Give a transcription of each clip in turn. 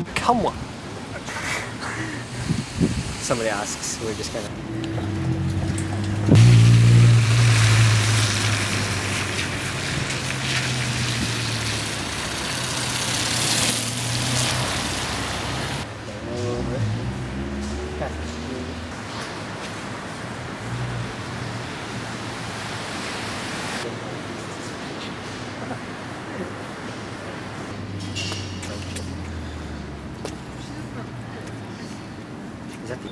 can't become one. Somebody asks, we're just gonna... Is that the...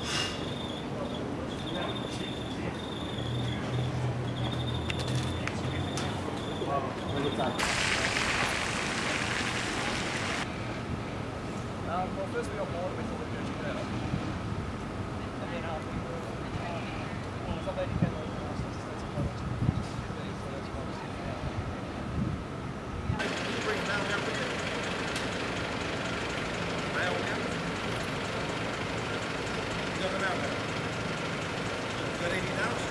Well, first we got water before we do it better. And then after we do it, so they depend on the process. That's a product. So that's what I'm saying. Can you bring mail down with you? Mail down? You got the mail down? You got anything else?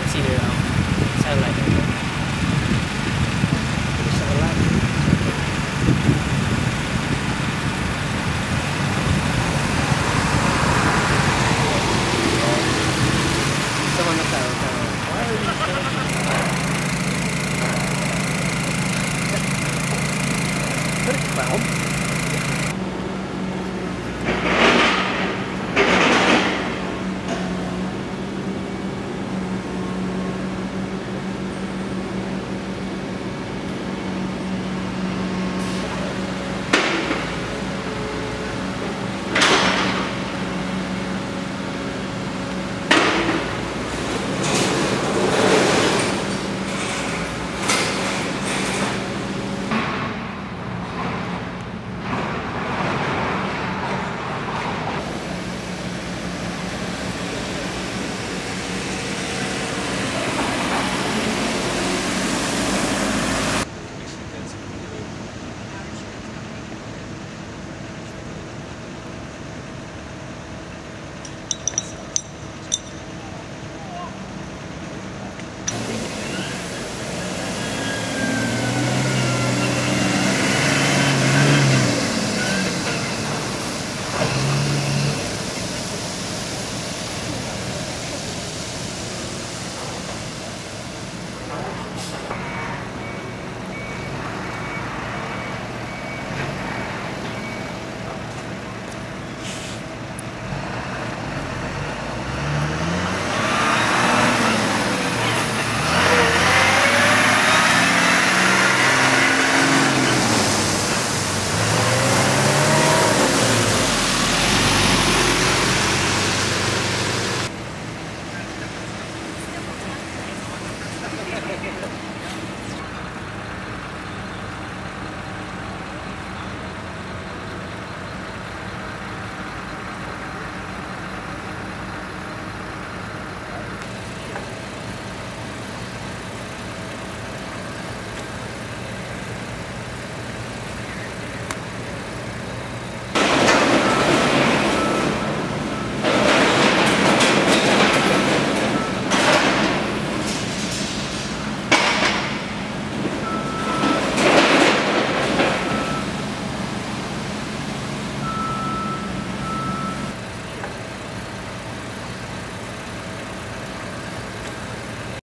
It's either satellite or someone looks out. Why are you Is that a clown?